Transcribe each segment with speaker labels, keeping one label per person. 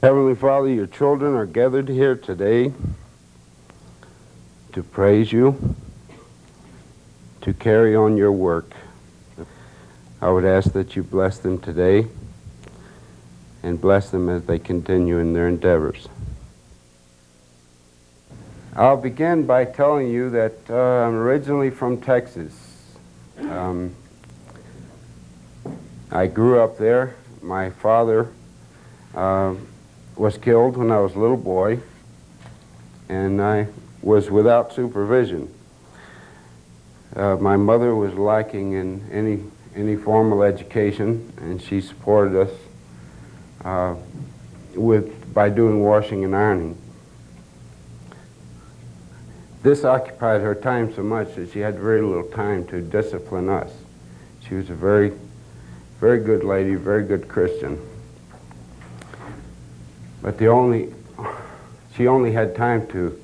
Speaker 1: Heavenly Father, your children are gathered here today to praise you, to carry on your work. I would ask that you bless them today and bless them as they continue in their endeavors. I'll begin by telling you that I'm originally from Texas. I grew up there. My father was killed when I was a little boy, and I was without supervision. My mother was lacking in any formal education, and she supported us by doing washing and ironing. This occupied her time so much that she had very little time to discipline us. She was a very, very good lady, very good Christian. But she only had time to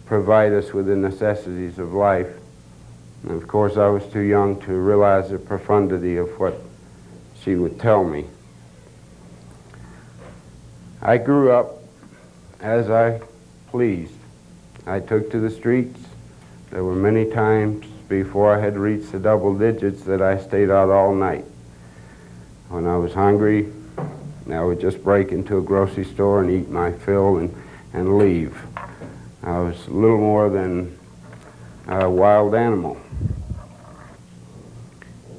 Speaker 1: provide us with the necessities of life. And of course, I was too young to realize the profundity of what she would tell me. I grew up as I pleased. I took to the streets. There were many times before I had reached the double digits that I stayed out all night. When I was hungry, I would just break into a grocery store and eat my fill and leave. I was a little more than a wild animal.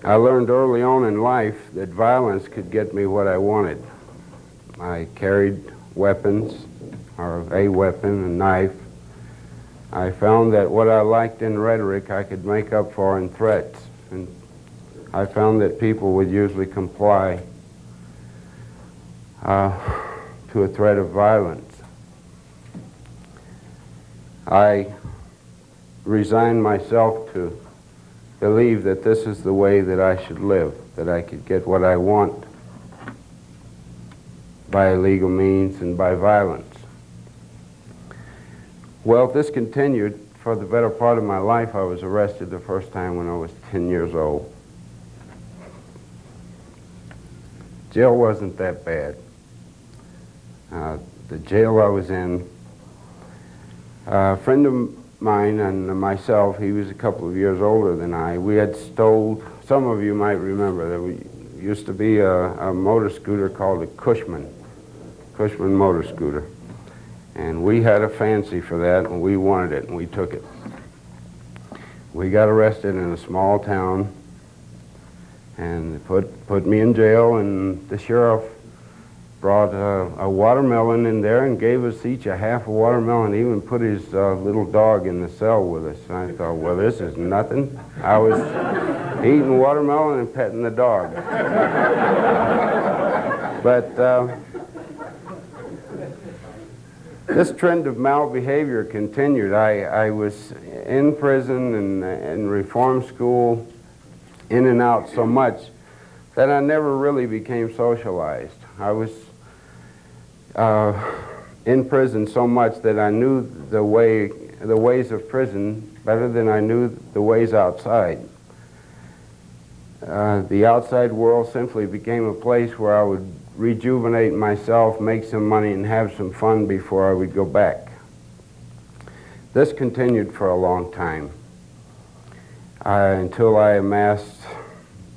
Speaker 1: I learned early on in life that violence could get me what I wanted. I carried weapons, or a weapon, a knife. I found that what I liked in rhetoric I could make up for in threats. And I found that people would usually comply to a threat of violence. I resigned myself to believe that this is the way that I should live, that I could get what I want by illegal means and by violence. Well, this continued for the better part of my life. I was arrested the first time when I was 10 years old. Jail wasn't that bad. The jail I was in, a friend of mine and myself, he was a couple of years older than I, we had stole, some of you might remember, there used to be a motor scooter called a Cushman motor scooter. And we had a fancy for that, and we wanted it, and we took it. We got arrested in a small town, and they put me in jail, and the sheriff brought a watermelon in there and gave us each a half a watermelon. He even put his little dog in the cell with us. And I thought, well, this is nothing. I was eating watermelon and petting the dog. But this trend of malbehavior continued. I was in prison and in reform school, in and out so much that I never really became socialized. I was in prison so much that I knew the ways of prison better than I knew the ways outside. The outside world simply became a place where I would rejuvenate myself, make some money, and have some fun before I would go back. This continued for a long time until I amassed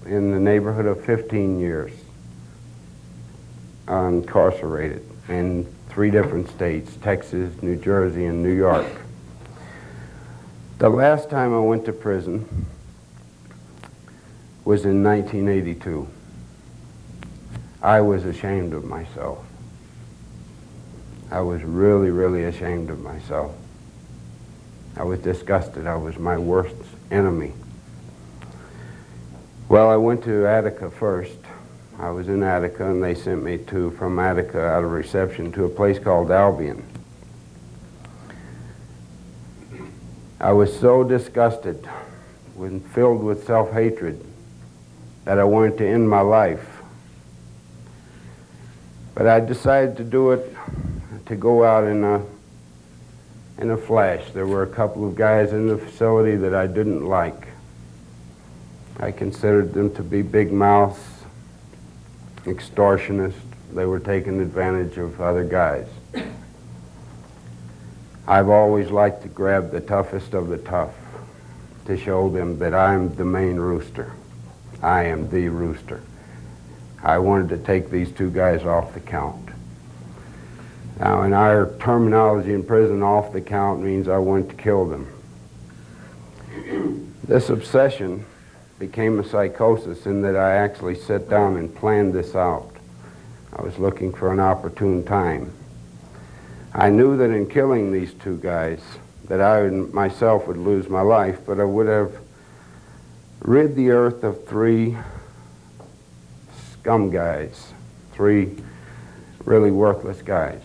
Speaker 1: in the neighborhood of 15 years incarcerated in 3 different states, Texas, New Jersey, and New York. The last time I went to prison was in 1982. I was ashamed of myself. I was really, really ashamed of myself. I was disgusted. I was my worst enemy. Well, I went to Attica first. I was in Attica, and they sent me from Attica out of reception to a place called Albion. I was so disgusted and filled with self-hatred that I wanted to end my life. But I decided to do it, to go out in a flash. There were a couple of guys in the facility that I didn't like. I considered them to be big mouths, extortionists, they were taking advantage of other guys. I've always liked to grab the toughest of the tough to show them that I'm the main rooster. I am the rooster. I wanted to take these two guys off the count. Now, in our terminology in prison, off the count means I wanted to kill them. This obsession became a psychosis in that I actually sat down and planned this out. I was looking for an opportune time. I knew that in killing these two guys, that I myself would lose my life, but I would have rid the earth of three scum guys, three really worthless guys.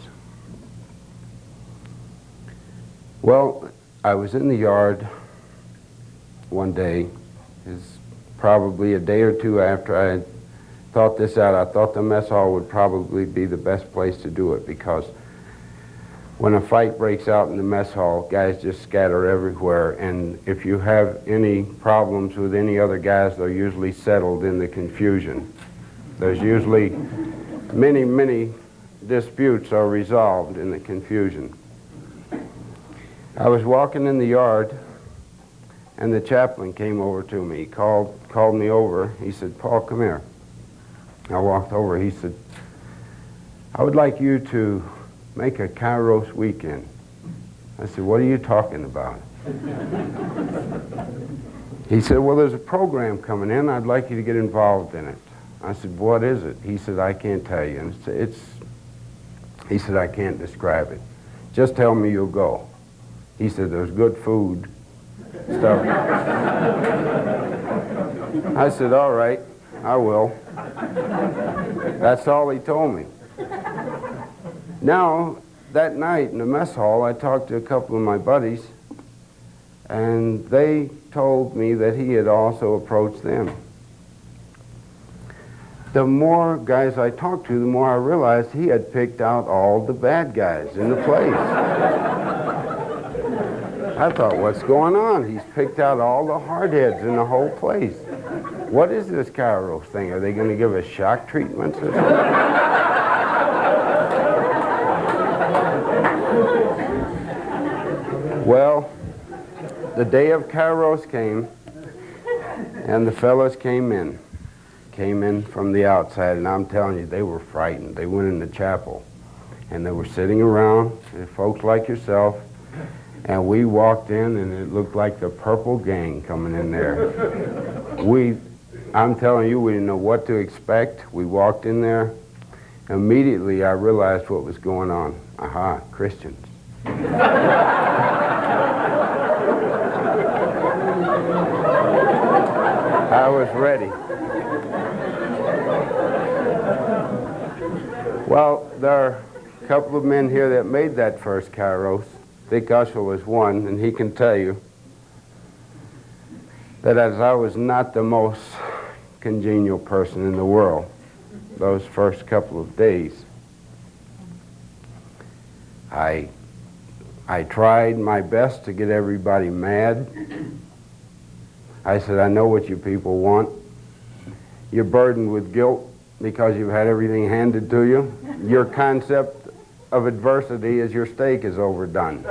Speaker 1: Well, I was in the yard one day. It's probably a day or two after I had thought this out. I thought the mess hall would probably be the best place to do it, because when a fight breaks out in the mess hall, guys just scatter everywhere, and if you have any problems with any other guys, they're usually settled in the confusion. There's usually many disputes are resolved in the confusion. I was walking in the yard, and the chaplain came over to me. He called me over. He said, "Paul, come here." I walked over. He said, "I would like you to make a Kairos weekend." I said, "What are you talking about?" He said, "Well, there's a program coming in. I'd like you to get involved in it." I said, "What is it?" He said, "I can't tell you." And he said, "I can't describe it. Just tell me you'll go." He said, "There's good food, stuff." I said, "All right, I will." That's all he told me. Now, that night in the mess hall, I talked to a couple of my buddies, and they told me that he had also approached them. The more guys I talked to, the more I realized he had picked out all the bad guys in the place. I thought, what's going on? He's picked out all the hardheads in the whole place. What is this Kairos thing? Are they going to give us shock treatments or something? Well, the day of Kairos came, and the fellas came in from the outside, and I'm telling you, they were frightened. They went in the chapel, and they were sitting around, folks like yourself, and we walked in, and it looked like the Purple Gang coming in there. I'm telling you, we didn't know what to expect. We walked in there. Immediately, I realized what was going on. Aha, Christians. I was ready. Well, there are a couple of men here that made that first Kairos. Dick Ushel was one, and he can tell you that as I was not the most congenial person in the world those first couple of days, I tried my best to get everybody mad. I said, "I know what you people want. You're burdened with guilt because you've had everything handed to you. Your concept of adversity is your steak is overdone."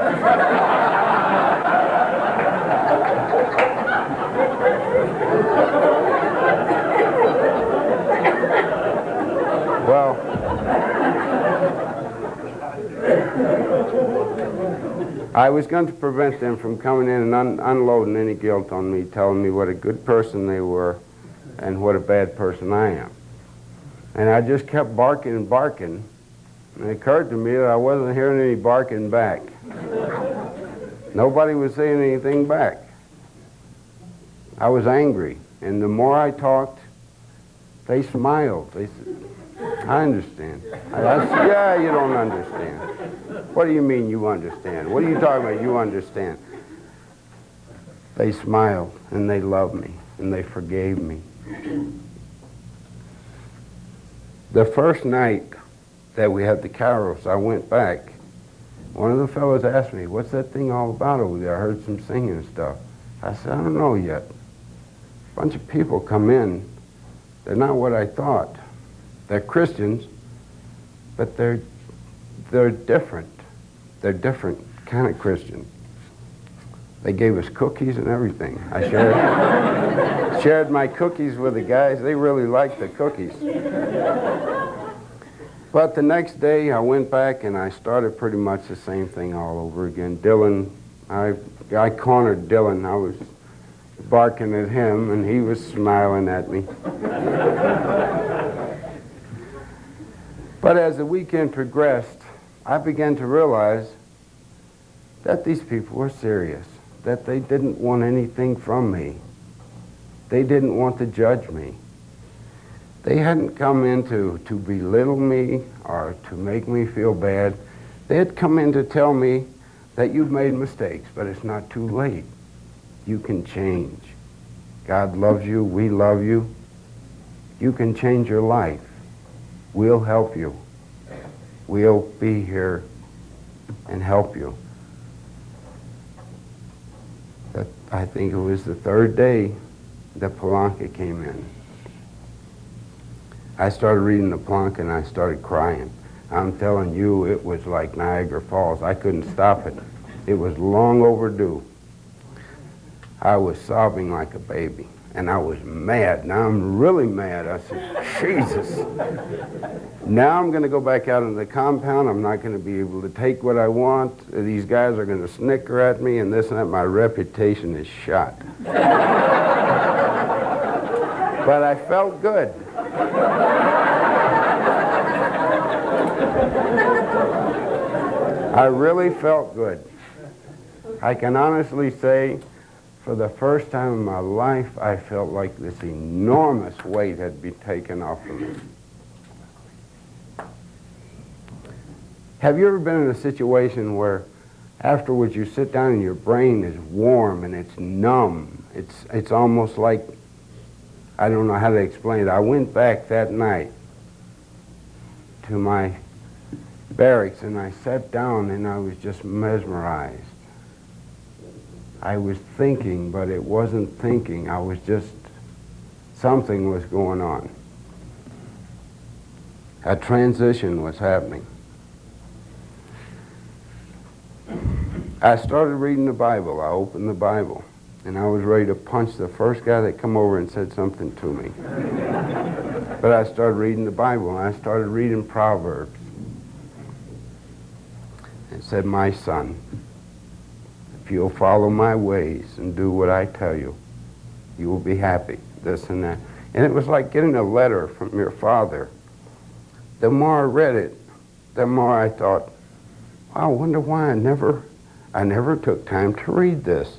Speaker 1: Well, I was going to prevent them from coming in and unloading any guilt on me, telling me what a good person they were and what a bad person I am. And I just kept barking and barking, and it occurred to me that I wasn't hearing any barking back. Nobody was saying anything back. I was angry, and the more I talked, they smiled. They said, "I understand." I said, "Yeah, you don't understand." "What do you mean you understand? What are you talking about, you understand?" They smiled, and they loved me, and they forgave me. The first night that we had the Kairos, I went back. One of the fellows asked me, "What's that thing all about over there? I heard some singing and stuff." I said, "I don't know yet. A bunch of people come in. They're not what I thought. They're Christians, but they're different. They're different kind of Christian. They gave us cookies and everything. I shared my cookies with the guys. They really liked the cookies. But the next day I went back and I started pretty much the same thing all over again. Dylan, I cornered Dylan. I was barking at him and he was smiling at me. But as the weekend progressed, I began to realize that these people were serious, that they didn't want anything from me. They didn't want to judge me. They hadn't come in to belittle me or to make me feel bad. They had come in to tell me that you've made mistakes, but it's not too late. You can change. God loves you. We love you. You can change your life. We'll help you. We'll be here and help you. I think it was the third day that Palanca came in. I started reading the Palanca and I started crying. I'm telling you, it was like Niagara Falls. I couldn't stop it. It was long overdue. I was sobbing like a baby, and I was mad. Now I'm really mad. I said, Jesus. Now I'm going to go back out into the compound. I'm not going to be able to take what I want. These guys are going to snicker at me and this and that. My reputation is shot. But I felt good. I really felt good. I can honestly say, for the first time in my life, I felt like this enormous weight had been taken off of me. Have you ever been in a situation where afterwards you sit down and your brain is warm and it's numb? It's almost like, I don't know how to explain it. I went back that night to my barracks and I sat down and I was just mesmerized. I was thinking, but it wasn't thinking. I was just, something was going on. A transition was happening. I started reading the Bible. I opened the Bible, and I was ready to punch the first guy that come over and said something to me. But I started reading the Bible, and I started reading Proverbs. It said, my son, if you'll follow my ways and do what I tell you, you will be happy, this and that. And it was like getting a letter from your father. The more I read it, the more I thought, wow, I wonder why I never took time to read this.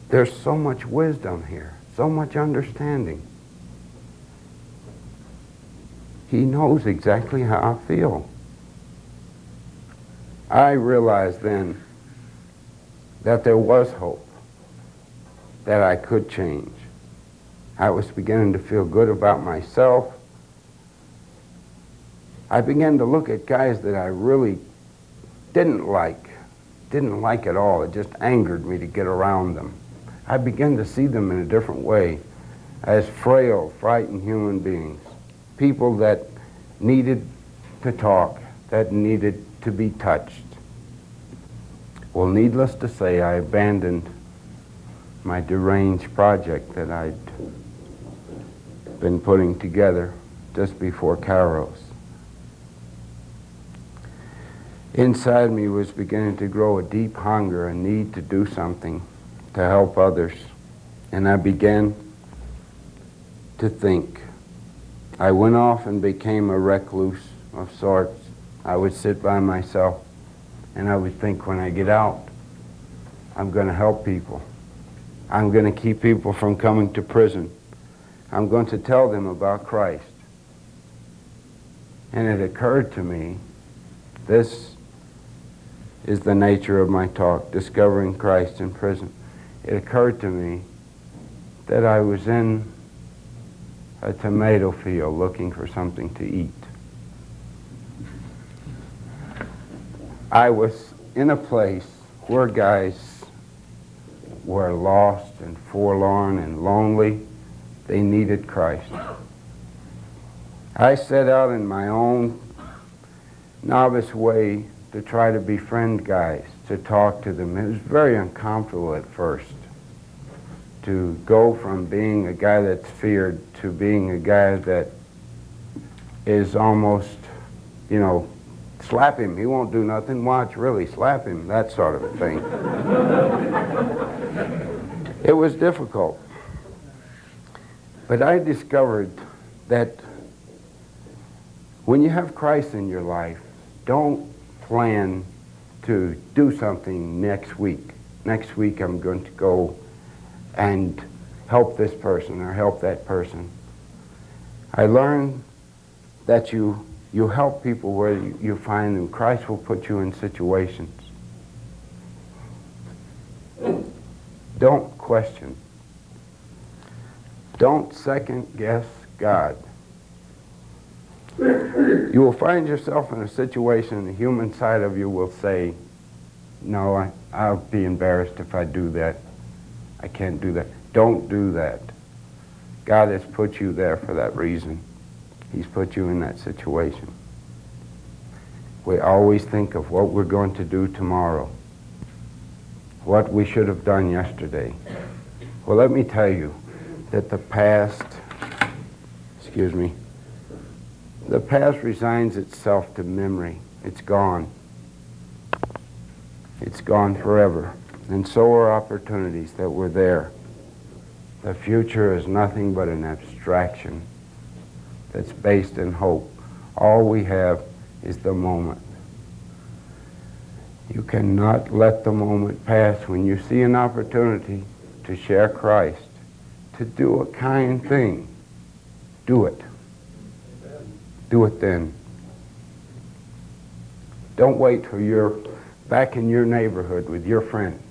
Speaker 1: There's so much wisdom here, so much understanding. He knows exactly how I feel. I realized then that there was hope, that I could change. I was beginning to feel good about myself. I began to look at guys that I really didn't like at all. It just angered me to get around them. I began to see them in a different way, as frail, frightened human beings, people that needed to talk, that needed to be touched. Well, needless to say, I abandoned my deranged project that I'd been putting together just before Kairos. Inside me was beginning to grow a deep hunger, a need to do something to help others. And I began to think. I went off and became a recluse of sorts. I would sit by myself and I would think, when I get out, I'm going to help people. I'm going to keep people from coming to prison. I'm going to tell them about Christ. And it occurred to me, this is the nature of my talk, discovering Christ in prison. It occurred to me that I was in a tomato field looking for something to eat. I was in a place where guys were lost and forlorn and lonely. They needed Christ. I set out in my own novice way to try to befriend guys, to talk to them. It was very uncomfortable at first to go from being a guy that's feared to being a guy that is almost, you know, slap him, he won't do nothing, watch, really, slap him, that sort of a thing. It was difficult. But I discovered that when you have Christ in your life, don't plan to do something next week. Next week I'm going to go and help this person or help that person. I learned that you help people where you find them. Christ will put you in situations. Don't question. Don't second guess God. You will find yourself in a situation, the human side of you will say, no, I'll be embarrassed if I do that. I can't do that. Don't do that. God has put you there for that reason. He's put you in that situation. We always think of what we're going to do tomorrow, what we should have done yesterday. Well, let me tell you that the past resigns itself to memory. It's gone. It's gone forever. And so are opportunities that were there. The future is nothing but an abstraction that's based in hope. All we have is the moment. You cannot let the moment pass. When you see an opportunity to share Christ, to do a kind thing, do it. Do it then. Don't wait till you're back in your neighborhood with your friends.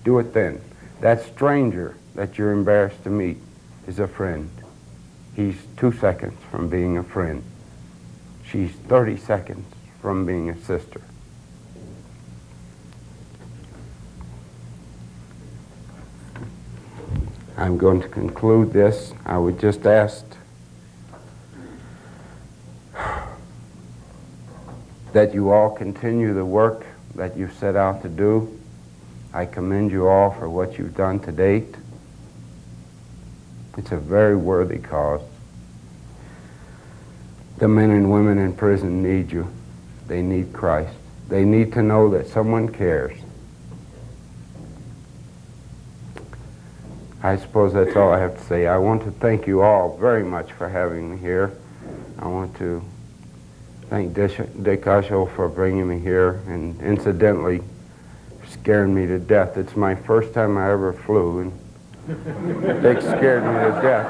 Speaker 1: Do it then. That stranger that you're embarrassed to meet is a friend. He's 2 seconds from being a friend. She's 30 seconds from being a sister. I'm going to conclude this. I would just ask that you all continue the work that you've set out to do. I commend you all for what you've done to date. It's a very worthy cause. The men and women in prison need you. They need Christ. They need to know that someone cares. I suppose that's all I have to say. I want to thank you all very much for having me here. I want to thank Dick Usho for bringing me here and incidentally scaring me to death. It's my first time I ever flew, and Dick scared me to death.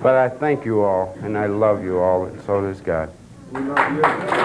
Speaker 1: But I thank you all, and I love you all, and so does God.
Speaker 2: We love you.